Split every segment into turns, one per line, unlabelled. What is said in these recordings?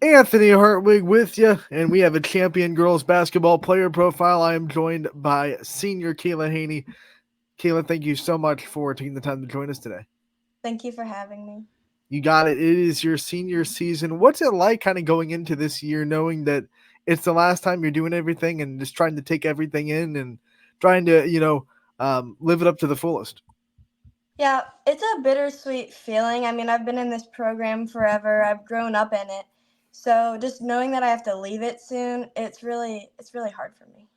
Anthony Hartwig with you, and we have a champion girls basketball player profile. I am joined by senior Kayla Haynie. Kayla, thank you so much for taking the time to join us today.
Thank you for having me.
You got it. It is your senior season. What's it like kind of going into this year, knowing that it's the last time you're doing everything and just trying to take everything in and trying to, live it up to the fullest?
Yeah, it's a bittersweet feeling. I mean, I've been in this program forever. I've grown up in it. So just knowing that I have to leave it soon, it's really hard for me.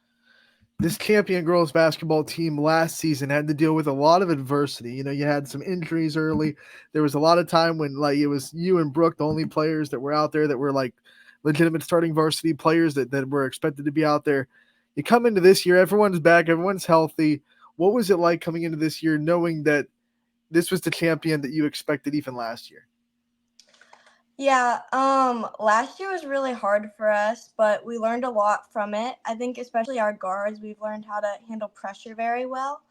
This champion girls basketball team last season had to deal with a lot of adversity. You had some injuries early. There was a lot of time when like it was you and Brooke, the only players that were out there that were like legitimate starting varsity players that were expected to be out there. You come into this year, everyone's back, everyone's healthy. What was it like coming into this year knowing that this was the champion that you expected even last year?
Yeah, last year was really hard for us, but we learned a lot from it. I think especially our guards, we've learned how to handle pressure very well.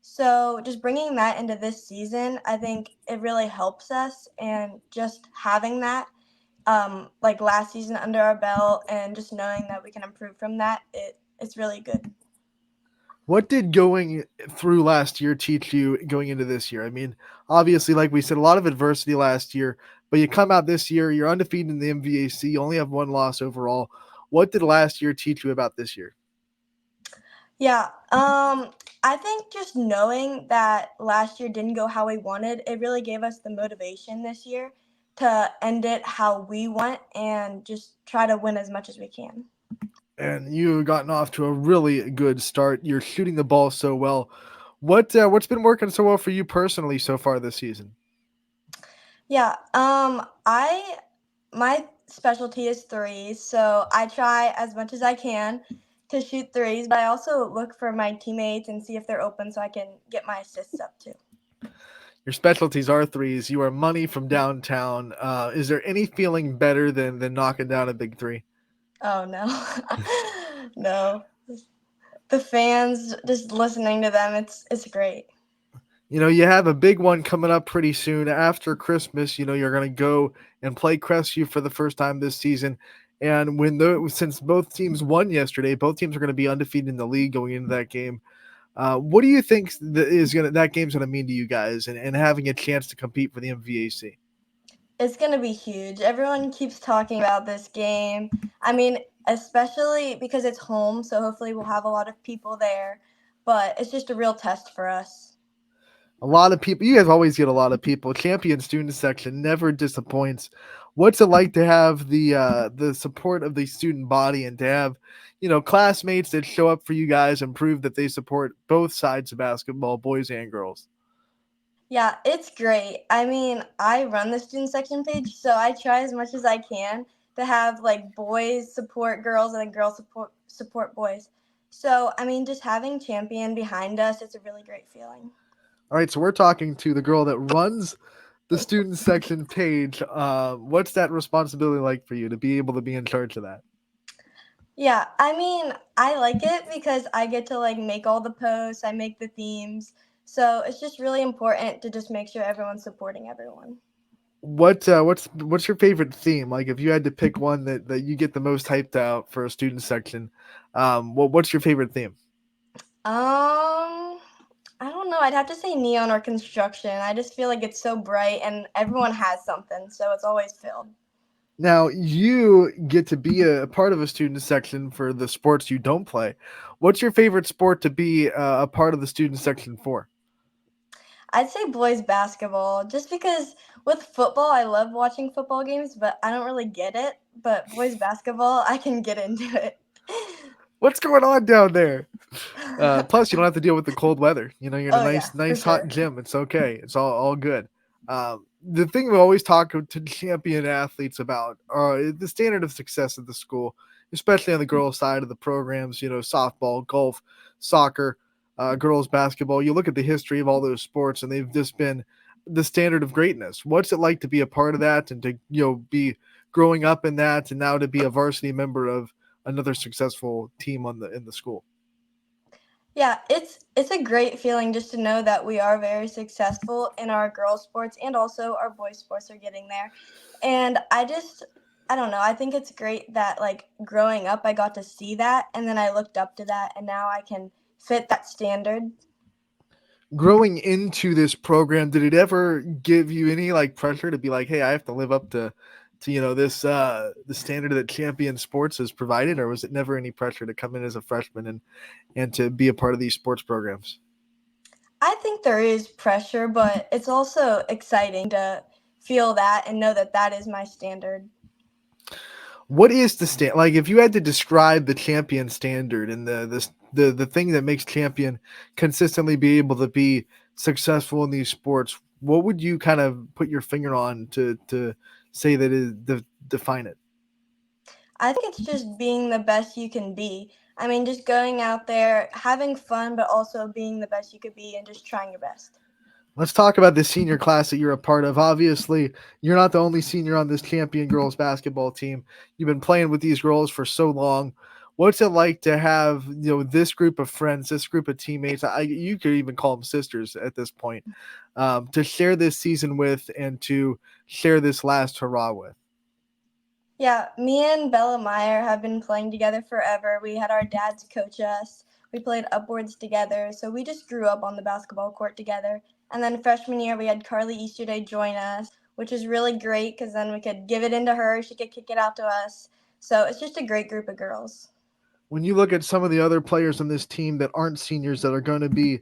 So just bringing that into this season, I think it really helps us, and just having that like last season under our belt and just knowing that we can improve from that, it's really good.
What did going through last year teach you going into this year? I mean, obviously, like we said, a lot of adversity last year, but you come out this year, you're undefeated in the MVAC, you only have one loss overall. What did last year teach you about this year?
Yeah, I think just knowing that last year didn't go how we wanted, it really gave us the motivation this year to end it how we want and just try to win as much as we can.
And you've gotten off to a really good start. You're shooting the ball so well. What's been working so well for you personally so far this season?
Yeah, I my specialty is threes, so I try as much as I can to shoot threes, but I also look for my teammates and see if they're open so I can get my assists up too.
Your specialties are threes. You are money from downtown. Is there any feeling better than knocking down a big three?
Oh no. No. The fans, just listening to them, it's great.
You have a big one coming up pretty soon after Christmas. You're going to go and play Crestview for the first time this season. And since both teams won yesterday, both teams are going to be undefeated in the league going into that game. What do you think that game's going to mean to you guys and having a chance to compete for the MVAC?
It's going to be huge. Everyone keeps talking about this game. I mean, especially because it's home, so hopefully we'll have a lot of people there, but it's just a real test for us.
A lot of people, you guys always get a lot of people. Champion student section never disappoints. What's it like to have the support of the student body and to have, classmates that show up for you guys and prove that they support both sides of basketball, boys and girls?
Yeah, it's great. I mean, I run the student section page, so I try as much as I can to have like boys support girls and then girls support boys. So, I mean, just having champion behind us, it's a really great feeling.
All right, so we're talking to the girl that runs the student section page. What's that responsibility like for you to be able to be in charge of that?
Yeah, I mean, I like it because I get to like make all the posts, I make the themes. So, it's just really important to just make sure everyone's supporting everyone.
What's your favorite theme? Like if you had to pick one that you get the most hyped out for a student section, what's your favorite theme?
I don't know. I'd have to say neon or construction. I just feel like it's so bright and everyone has something, so it's always filled.
Now you get to be a part of a student section for the sports you don't play. What's your favorite sport to be a part of the student section for?
I'd say boys basketball, just because with football, I love watching football games, but I don't really get it. But boys basketball, I can get into it.
What's going on down there? Plus, you don't have to deal with the cold weather. You're in a
Oh yeah,
nice,
for
nice hot
sure.
gym. It's okay. It's all good. The thing we always talk to champion athletes about are the standard of success at the school, especially on the girls' side of the programs. Softball, golf, soccer, girls' basketball. You look at the history of all those sports, and they've just been the standard of greatness. What's it like to be a part of that and to be growing up in that, and now to be a varsity member of another successful team in the school?
Yeah, it's a great feeling just to know that we are very successful in our girls sports and also our boys sports are getting there. And I don't know. I think it's great that like growing up I got to see that and then I looked up to that and now I can fit that standard.
Growing into this program, did it ever give you any like pressure to be like, hey, I have to live up to this the standard that Champion Sports has provided, or was it never any pressure to come in as a freshman and to be a part of these sports programs?
I think there is pressure, but it's also exciting to feel that and know that that is my standard.
What is the stand like if you had to describe the Champion standard and the thing that makes Champion consistently be able to be successful in these sports, what would you kind of put your finger on to say that is define it?
I think it's just being the best you can be. I mean, just going out there, having fun, but also being the best you could be and just trying your best.
Let's talk about the senior class that you're a part of. Obviously, you're not the only senior on this Champion girls basketball team. You've been playing with these girls for so long. What's it like to have this group of friends, this group of teammates? You could even call them sisters at this point, to share this season with and to share this last hurrah with.
Yeah, me and Bella Meyer have been playing together forever. We had our dads coach us. We played upwards together, so we just grew up on the basketball court together. And then freshman year, we had Carly Easterday join us, which is really great because then we could give it into her. She could kick it out to us. So it's just a great group of girls.
When you look at some of the other players on this team that aren't seniors that are going to be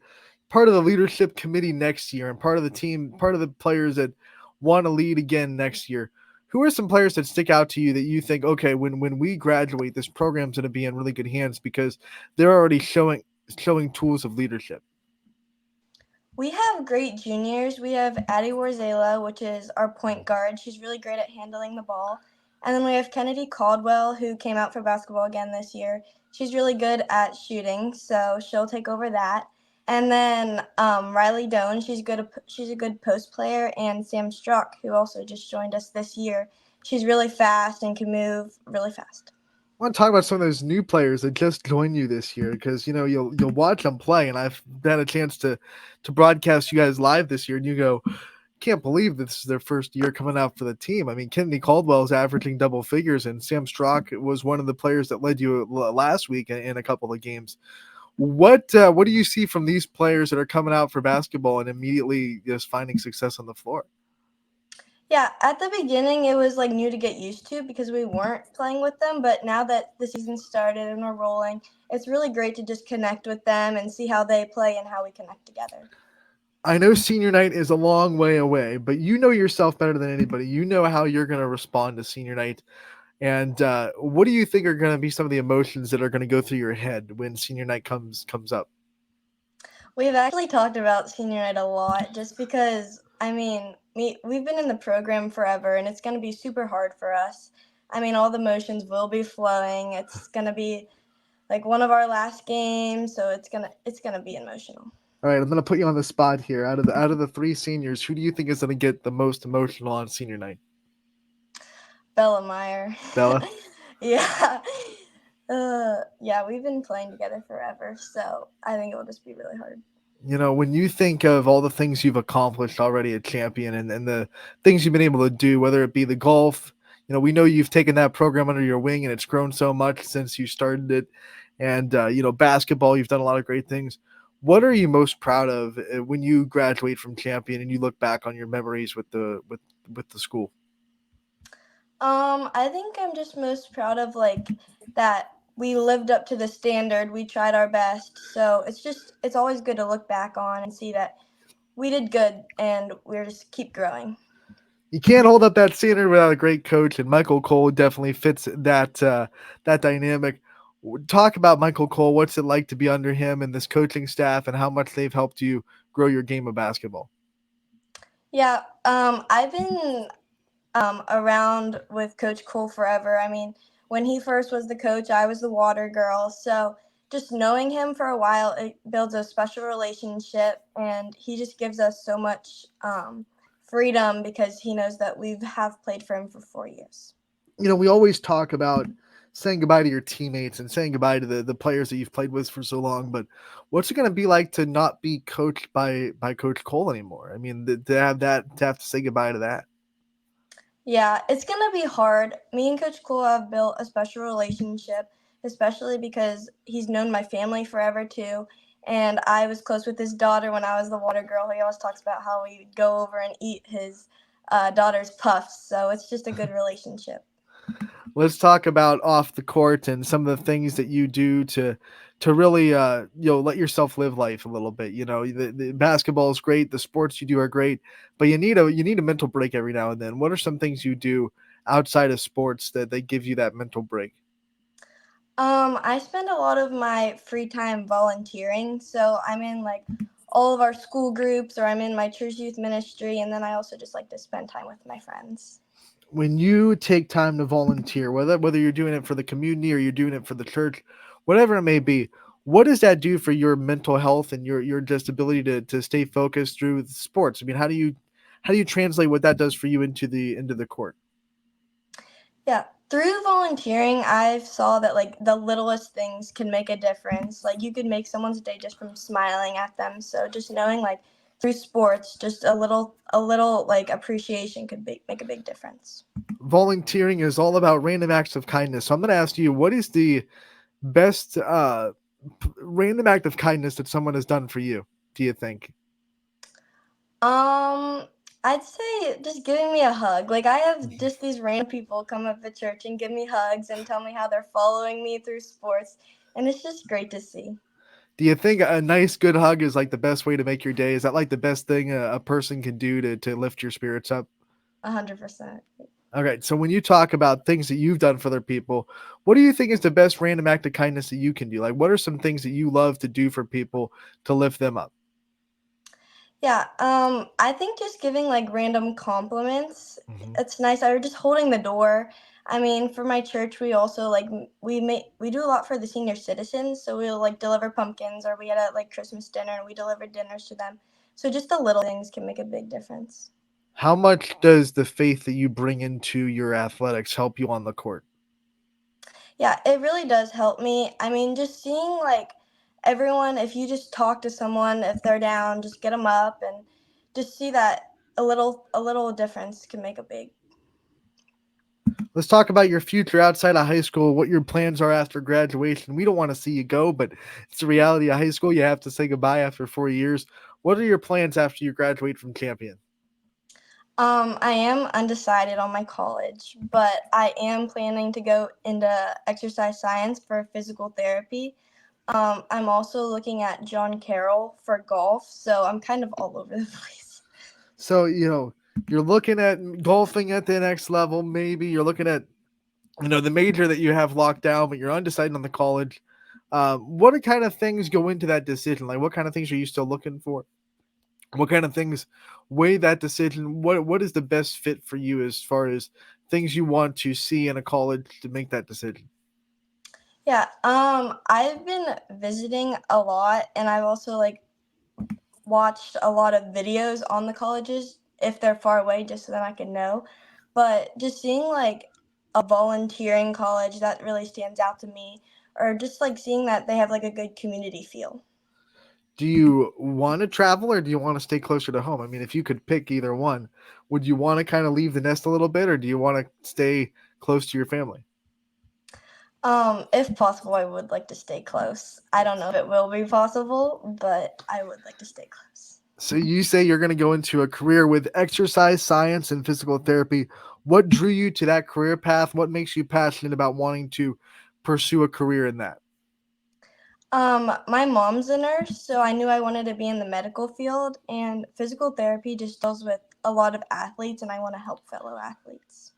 part of the leadership committee next year and part of the team, part of the players that want to lead again next year, who are some players that stick out to you that you think, okay, when we graduate, this program's going to be in really good hands because they're already showing tools of leadership?
We have great juniors. We have Addie Warzela, which is our point guard. She's really great at handling the ball. And then we have Kennedy Caldwell, who came out for basketball again this year. She's really good at shooting, so she'll take over that. And then Riley Doan, she's a good post player, and Sam Struck, who also just joined us this year. She's really fast and can move really fast.
I want to talk about some of those new players that just joined you this year because you'll watch them play, and I've had a chance to broadcast you guys live this year, and you go, can't believe this is their first year coming out for the team. I mean, Kennedy Caldwell is averaging double figures, and Sam Strock was one of the players that led you last week in a couple of games. What do you see from these players that are coming out for basketball and immediately just finding success on the floor?
Yeah, at the beginning it was like new to get used to because we weren't playing with them, but now that the season started and we're rolling, it's really great to just connect with them and see how they play and how we connect together.
I know senior night is a long way away, but you know yourself better than anybody. You know how you're going to respond to senior night. And what do you think are going to be some of the emotions that are going to go through your head when senior night comes up?
We've actually talked about senior night a lot just because we've been in the program forever and it's going to be super hard for us. I mean, all the emotions will be flowing. It's going to be like one of our last games, so it's going to be emotional.
All right, I'm going to put you on the spot here. Out of the three seniors, who do you think is going to get the most emotional on senior night?
Bella Meyer.
Bella?
Yeah. Yeah, we've been playing together forever, so I think it'll just be really hard.
When you think of all the things you've accomplished already at Champion and the things you've been able to do, whether it be the golf, we know you've taken that program under your wing and it's grown so much since you started it. And, basketball, you've done a lot of great things. What are you most proud of when you graduate from Champion and you look back on your memories with the school?
I think I'm just most proud of like that we lived up to the standard. We tried our best. So it's always good to look back on and see that we did good and we're just keep growing.
You can't hold up that standard without a great coach, and Michael Cole definitely fits that dynamic. Talk about Michael Cole. What's it like to be under him and this coaching staff, and how much they've helped you grow your game of basketball?
Yeah, I've been around with Coach Cole forever. I mean, when he first was the coach, I was the water girl. So just knowing him for a while, it builds a special relationship, and he just gives us so much freedom because he knows that we have played for him for 4 years.
We always talk about saying goodbye to your teammates and saying goodbye to the players that you've played with for so long, but what's it going to be like to not be coached by Coach Cole anymore? I mean, to have to say goodbye to that.
Yeah, it's gonna be hard. Me and Coach Cool have built a special relationship, especially because he's known my family forever too. And I was close with his daughter when I was the water girl. He always talks about how we would go over and eat his daughter's puffs. So it's just a good relationship.
Let's talk about off the court and some of the things that you do to really let yourself live life a little bit. The basketball is great, the sports you do are great, but you need a mental break every now and then. What are some things you do outside of sports that they give you that mental break?
I spend a lot of my free time volunteering. So I'm in like all of our school groups, or I'm in my church youth ministry, and then I also just like to spend time with my friends.
When you take time to volunteer, whether you're doing it for the community or you're doing it for the church, whatever it may be, what does that do for your mental health and your just ability to stay focused through the sports? I mean, how do you translate what that does for you into the court?
Yeah, through volunteering, I've saw that like the littlest things can make a difference. Like you could make someone's day just from smiling at them. So just knowing like through sports, just a little like appreciation could make a big difference.
Volunteering is all about random acts of kindness. So I'm going to ask you, what is the best random act of kindness that someone has done for you? Do you think?
Um, I'd say just giving me a hug. Like I have just these random people come up at church and give me hugs and tell me how they're following me through sports, and it's just great to see.
Do you think a nice good hug is like the best way to make your day? Is that like the best thing a person can do to lift your spirits up?
100%.
Okay, so when you talk about things that you've done for other people, what do you think is the best random act of kindness that you can do? Like, what are some things that you love to do for people to lift them up?
Yeah, I think just giving like random compliments,
Hmm.
it's nice. Or just holding the door. I mean, for my church, we also like we do a lot for the senior citizens. So we'll like deliver pumpkins, or we had a like Christmas dinner and we delivered dinners to them. So just the little things can make a big difference.
How much does the faith that you bring into your athletics help you on the court?
Yeah, it really does help me. I mean, just seeing like everyone, if you just talk to someone, if they're down, just get them up and just see that a little difference can make a big.
Let's talk about your future outside of high school, what your plans are after graduation. We don't want to see you go, but it's the reality of high school. You have to say goodbye after 4 years. What are your plans after you graduate from Champion?
I am undecided on my college, but I am planning to go into exercise science for physical therapy. I'm also looking at John Carroll for golf, so I'm kind of all over the place.
So, you're looking at golfing at the next level, maybe. You're looking at, the major that you have locked down, but you're undecided on the college. What kind of things go into that decision? Like, what kind of things are you still looking for? What kind of things weigh that decision? What is the best fit for you as far as things you want to see in a college to make that decision?
Yeah, I've been visiting a lot, and I've also like watched a lot of videos on the colleges if they're far away, just so that I can know. But just seeing like a volunteering college that really stands out to me, or just like seeing that they have like a good community feel.
Do you want to travel or do you want to stay closer to home? I mean, if you could pick either one, would you want to kind of leave the nest a little bit or do you want to stay close to your family?
If possible, I would like to stay close. I don't know if it will be possible, but I would like to stay close.
So you say you're going to go into a career with exercise science and physical therapy. What drew you to that career path? What makes you passionate about wanting to pursue a career in that?
My mom's a nurse, so I knew I wanted to be in the medical field, and physical therapy just deals with a lot of athletes, and I want to help fellow athletes.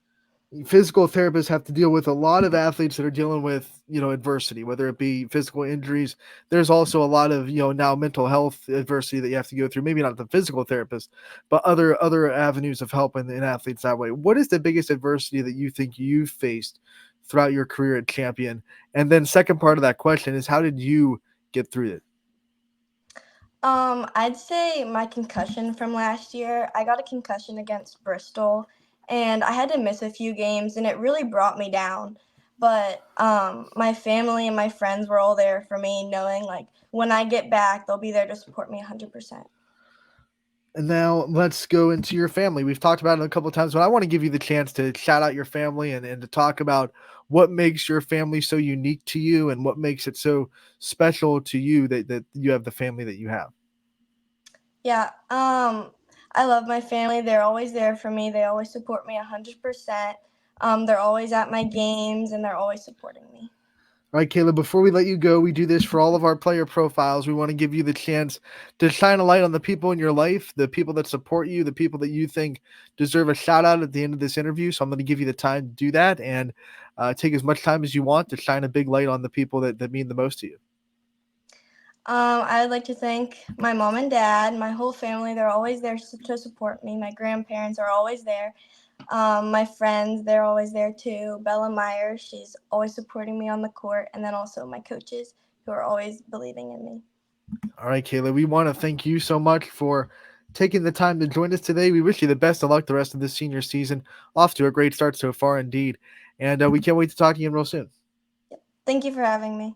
Physical therapists have to deal with a lot of athletes that are dealing with adversity, whether it be physical injuries. There's also a lot of now mental health adversity that you have to go through, maybe not the physical therapist, but other avenues of help in athletes that way. What is the biggest adversity that you think you've faced throughout your career at Champion? And then second part of that question is, how did you get through it?
I'd say my concussion from last year. I got a concussion against Bristol, and I had to miss a few games, and it really brought me down. But my family and my friends were all there for me, knowing like when I get back, they'll be there to support me 100%.
And now let's go into your family. We've talked about it a couple of times, but I want to give you the chance to shout out your family and to talk about what makes your family so unique to you and what makes it so special to you that you have the family that you have.
Yeah, I love my family. They're always there for me. They always support me 100%. They're always at my games and they're always supporting me.
All right, Caleb, before we let you go, we do this for all of our player profiles. We want to give you the chance to shine a light on the people in your life, the people that support you, the people that you think deserve a shout out at the end of this interview. So I'm going to give you the time to do that and take as much time as you want to shine a big light on the people that mean the most to you.
I would like to thank my mom and dad, my whole family. They're always there to support me. My grandparents are always there. My friends, they're always there too. Bella Meyer, she's always supporting me on the court. And then also my coaches who are always believing in me.
All right, Caleb, we want to thank you so much for taking the time to join us today. We wish you the best of luck the rest of this senior season. Off to a great start so far, indeed. And we can't wait to talk to you real soon.
Thank you for having me.